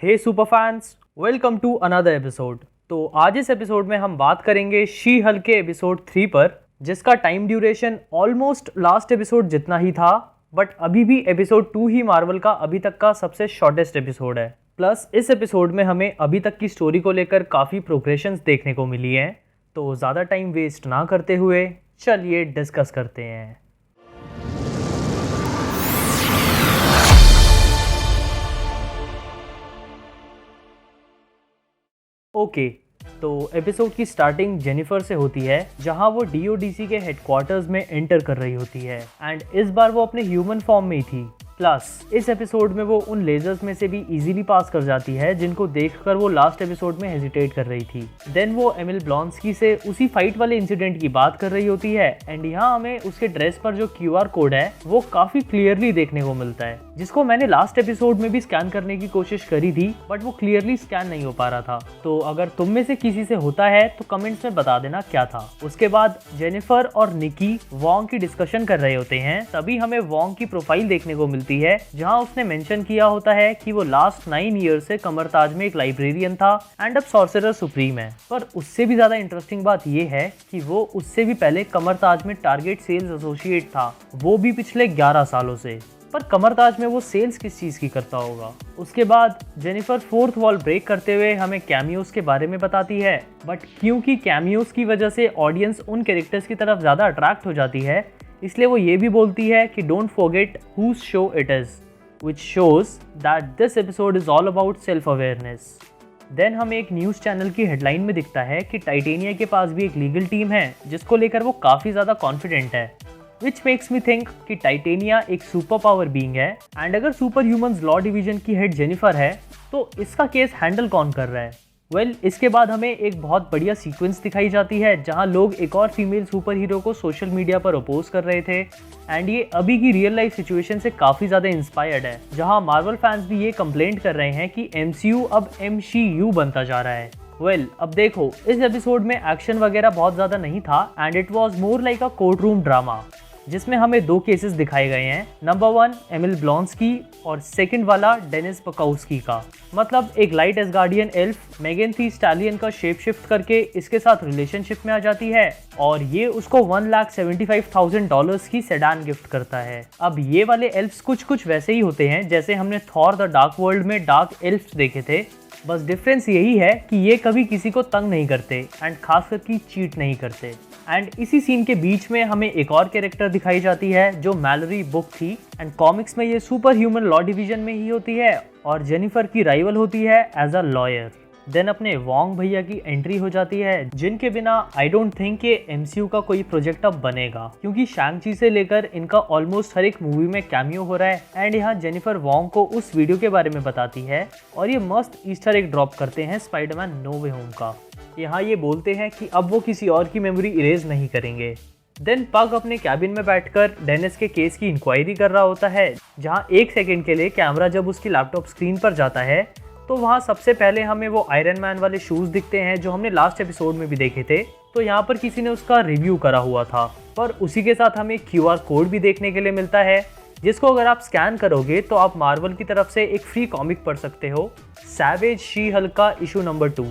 Hey super fans, welcome to another episode. तो आज इस एपिसोड में हम बात करेंगे शी हल्क के एपिसोड 3 पर, जिसका time duration almost last episode जितना ही था, बट अभी भी एपिसोड 2 ही मार्वल का अभी तक का सबसे शॉर्टेस्ट एपिसोड है। प्लस इस एपिसोड में हमें अभी तक की स्टोरी को लेकर काफ़ी प्रोग्रेशंस देखने को मिली हैं। तो ज़्यादा टाइम वेस्ट ना करते हुए चलिए डिस्कस करते हैं। ओके, तो एपिसोड की स्टार्टिंग जेनिफर से होती है, जहां वो डीओडीसी के हेडक्वार्टर्स में एंटर कर रही होती है एंड इस बार वो अपने ह्यूमन फॉर्म में ही थी। प्लस इस एपिसोड में वो उन लेजर्स में से भी इजीली पास कर जाती है जिनको देखकर वो लास्ट एपिसोड में हेजिटेट कर रही थी। देन वो एमिल ब्लॉन्स्की से उसी फाइट वाले इंसिडेंट की बात कर रही होती है एंड यहाँ हमें उसके ड्रेस पर जो क्यूआर कोड है वो काफी क्लियरली देखने को मिलता है, जिसको मैंने लास्ट एपिसोड में भी स्कैन करने की कोशिश करी थी बट वो क्लियरली स्कैन नहीं हो पा रहा था। तो अगर तुम में से किसी से होता है तो कमेंट्स में बता देना क्या था। उसके बाद जेनिफर और निकी वोंग की डिस्कशन कर रहे होते हैं, तभी हमें वोंग की प्रोफाइल देखने को मिलती है जहां उसने मेंशन किया होता है कि वो लास्ट 9 ईयर से कमरताज में एक लाइब्रेरियन था एंड अब सॉर्सरर सुप्रीम है। पर उससे भी ज्यादा इंटरेस्टिंग बात ये है कि वो उससे भी पहले कमरताज में टारगेट सेल्स एसोसिएट था, वो भी पिछले 11 सालों से। पर कमरताज में वो सेल्स किस चीज की करता होगा। उसके बाद जेनिफर फोर्थ वॉल ब्रेक करते हुए हमें कैमियोस के बारे में बताती है, बट क्योंकि कैमियोस की वजह से ऑडियंस उन कैरेक्टर्स की तरफ ज्यादा अट्रैक्ट हो जाती है, इसलिए वो ये भी बोलती है कि don't forget whose show it is, which shows that this episode is all about self awareness. Then हमें एक न्यूज़ चैनल की हेडलाइन में दिखता है कि टाइटेनिया के पास भी एक लीगल टीम है जिसको लेकर वो काफ़ी ज़्यादा कॉन्फिडेंट है, विच मेक्स मी थिंक कि टाइटेनिया एक सुपर पावर बीइंग है एंड अगर सुपर ह्यूमंस लॉ डिवीजन की हेड जेनिफर है तो इसका केस हैंडल कौन कर रहा है। इसके बाद हमें एक बहुत बढ़िया सीक्वेंस दिखाई जाती है जहां लोग एक और फीमेल सुपर हीरो को सोशल मीडिया पर अपोज कर रहे थे एंड ये अभी की रियल लाइफ सिचुएशन से काफ़ी ज़्यादा इंस्पायर्ड है, जहां मार्वल फैंस भी ये कंप्लेंट कर रहे हैं कि MCU अब MCU बनता जा रहा है। अब देखो, इस एपिसोड में एक्शन वगैरह बहुत ज़्यादा नहीं था and it was more like a court room drama, जिसमें हमें 2 केसेस दिखाए गए हैं। नंबर 1 एमिल ब्लॉन्स्की और सेकंड वाला डेनिस पकाउस्की का। मतलब एक लाइट एसगार्डियन एल्फ मेगन थी स्टैलियन का शेप शिफ्ट करके इसके साथ रिलेशनशिप में आ जाती है और ये उसको $1,75,000 की सेडान गिफ्ट करता है। अब ये वाले एल्फ्स कुछ वैसे ही होते हैं जैसे हमने थॉर द डार्क वर्ल्ड में डार्क एल्फ्स देखे थे, बस डिफरेंस यही है कि ये कभी किसी को तंग नहीं करते एंड खासकर की चीट नहीं करते। एंड इसी सीन के बीच में हमें एक और कैरेक्टर दिखाई जाती है जो मैलोरी बुक थी एंड कॉमिक्स में ये सुपर ह्यूमन लॉ डिवीजन में ही होती है और जेनिफर की राइवल होती है एज अ लॉयर। देन अपने वोंग भैया की एंट्री हो जाती है, जिनके बिना आई डोंट थिंक कि MCU का कोई प्रोजेक्ट अब बनेगा, क्योंकि शैंग-ची से लेकर इनका ऑलमोस्ट हर एक मूवी में कैमियो हो रहा है एंड यहाँ जेनिफर वोंग को उस वीडियो के बारे में बताती है और ये मस्त ईस्टर एग ड्रॉप करते हैं स्पाइडरमैन नो वे होम का। यहाँ ये बोलते हैं कि अब वो किसी और की मेमोरी इरेज नहीं करेंगे। देन पग अपने कैबिन में बैठकर डेनिस के केस की इंक्वायरी कर रहा होता है, जहाँ 1 सेकेंड के लिए कैमरा जब उसकी लैपटॉप स्क्रीन पर जाता है तो वहाँ सबसे पहले हमें वो आयरन मैन वाले शूज़ दिखते हैं जो हमने लास्ट एपिसोड में भी देखे थे। तो यहाँ पर किसी ने उसका रिव्यू करा हुआ था, पर उसी के साथ हमें QR कोड भी देखने के लिए मिलता है, जिसको अगर आप स्कैन करोगे तो आप मार्वल की तरफ से एक फ्री कॉमिक पढ़ सकते हो, सैवेज शी हल्क का इशू नंबर 2।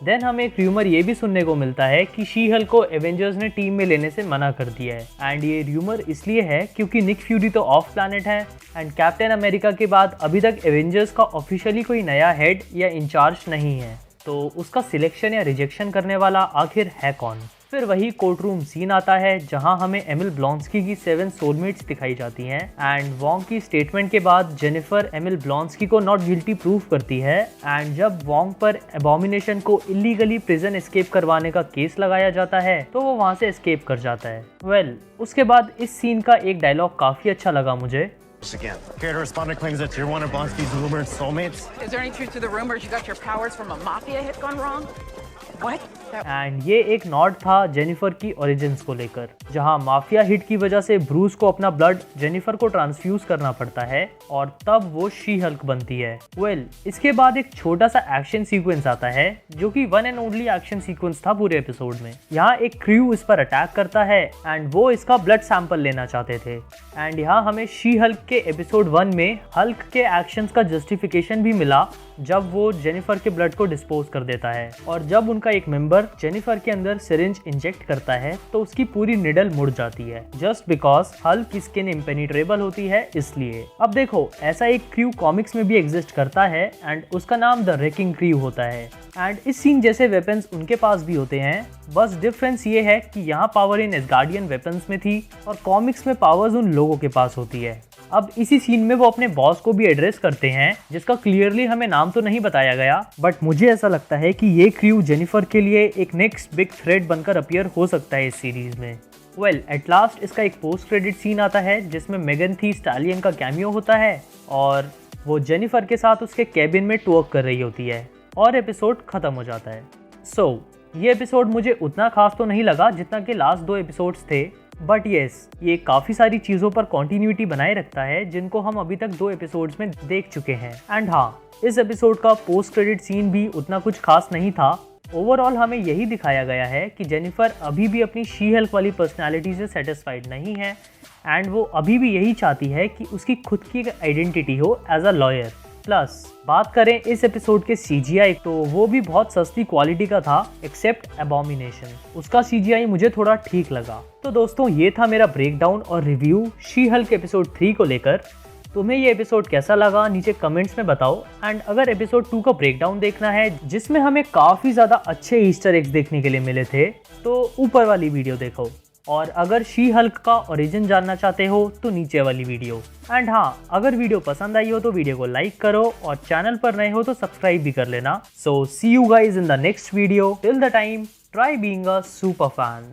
देन हमें एक र्यूमर ये भी सुनने को मिलता है कि शी हल्क को एवेंजर्स ने टीम में लेने से मना कर दिया है एंड ये र्यूमर इसलिए है क्योंकि निक फ्यूरी तो ऑफ प्लैनेट है एंड कैप्टन अमेरिका के बाद अभी तक एवेंजर्स का ऑफिशियली कोई नया हेड या इंचार्ज नहीं है, तो उसका सिलेक्शन या रिजेक्शन करने वाला आखिर है कौन। फिर वही कोर्ट रूम सीन आता है जहां हमें एमिल ब्लॉन्स्की की 7 सोलमेट्स दिखाई जाती हैं एंड वोंग की स्टेटमेंट के बाद जेनिफर एमिल ब्लॉन्स्की को नॉट गिल्टी प्रूफ करती है एंड जब वोंग पर एबॉमिनेशन को इलीगली प्रिजन एस्केप करवाने का केस लगाया जाता है तो वो वहां से एस्केप कर जाता है। उसके बाद इस सीन का एक डायलॉग काफी अच्छा लगा मुझे। Again. Creator respondent claims that you're one of Blonsky's rumored soulmates. Is there any truth to the rumors you got your powers from a mafia hit gone wrong? What? And ये एक not था Jennifer की origins को लेकर, जहां mafia hit की वजह से ब्रूस को अपना ब्लड जेनिफर को ट्रांसफ्यूज करना पड़ता है और तब वो शी हल्क बनती है। इसके बाद एक छोटा सा एक्शन सीक्वेंस आता है जो कि one and only action sequence था पूरे एपिसोड में। यहाँ एक क्रू इस पर अटैक करता है एंड वो इसका ब्लड सैंपल लेना चाहते थे। एंड यहाँ हमें शी हल्क के एपिसोड 1 में हल्क के एक्शंस का जस्टिफिकेशन भी मिला जब वो जेनिफर के ब्लड को डिस्पोज कर देता है, और जब उनका एक मेंबर जेनिफर के अंदर सिरिंज इंजेक्ट करता है तो उसकी पूरी निडल मुड़ जाती है, जस्ट बिकॉज हल्क की स्किन इम्पेनिट्रेबल होती है इसलिए। अब देखो, ऐसा एक क्रू कॉमिक्स में भी एग्जिस्ट करता है एंड उसका नाम द रेकिंग क्रू होता है। एंड इस सीन जैसे वेपन्स उनके पास भी होते हैं, बस डिफरेंस ये है कि यहाँ पावर इन एसगार्डियन वेपन्स में थी और कॉमिक्स में पावर्स उन लोगों के पास होती है। अब इसी सीन में वो अपने बॉस को भी एड्रेस करते हैं, जिसका क्लियरली हमें नाम तो नहीं बताया गया, बट मुझे ऐसा लगता है कि ये क्रू जेनिफर के लिए एक नेक्स्ट बिग थ्रेट बनकर अपीयर हो सकता है इस सीरीज में। एट लास्ट इसका एक पोस्ट क्रेडिट सीन आता है जिसमें मेगन थी स्टैलियन का कैमियो होता है और वो जेनिफर के साथ उसके कैबिन में टॉक कर रही होती है और एपिसोड खत्म हो जाता है। ये एपिसोड मुझे उतना खास तो नहीं लगा जितना कि लास्ट 2 एपिसोड्स थे, बट येस, ये काफ़ी सारी चीज़ों पर कॉन्टिन्यूटी बनाए रखता है जिनको हम अभी तक 2 एपिसोड्स में देख चुके हैं। एंड हाँ, इस एपिसोड का पोस्ट क्रेडिट सीन भी उतना कुछ खास नहीं था। ओवरऑल हमें यही दिखाया गया है कि जेनिफर अभी भी अपनी शी हल्क वाली पर्सनैलिटी से सेटिस्फाइड नहीं है एंड वो अभी भी यही चाहती है कि उसकी खुद की एक आइडेंटिटी हो एज अ लॉयर। प्लस बात करें इस एपिसोड के CGI, तो वो भी बहुत सस्ती क्वालिटी का था एक्सेप्ट एबॉमिनेशन। उसका CGI मुझे थोड़ा ठीक लगा। तो दोस्तों, ये था मेरा ब्रेकडाउन और रिव्यू शी हल्क एपिसोड 3 को लेकर। तुम्हें ये एपिसोड कैसा लगा नीचे कमेंट्स में बताओ। एंड अगर एपिसोड 2 का ब्रेकडाउन देखना है जिसमें हमें काफ़ी ज़्यादा अच्छे ईस्टर एग्स देखने के लिए मिले थे, तो ऊपर वाली वीडियो देखो। और अगर शी हल्क का ओरिजिन जानना चाहते हो तो नीचे वाली वीडियो। एंड हाँ, अगर वीडियो पसंद आई हो तो वीडियो को लाइक करो और चैनल पर नए हो तो सब्सक्राइब भी कर लेना। So see you guys in the next video. Till the time, try being a super fan.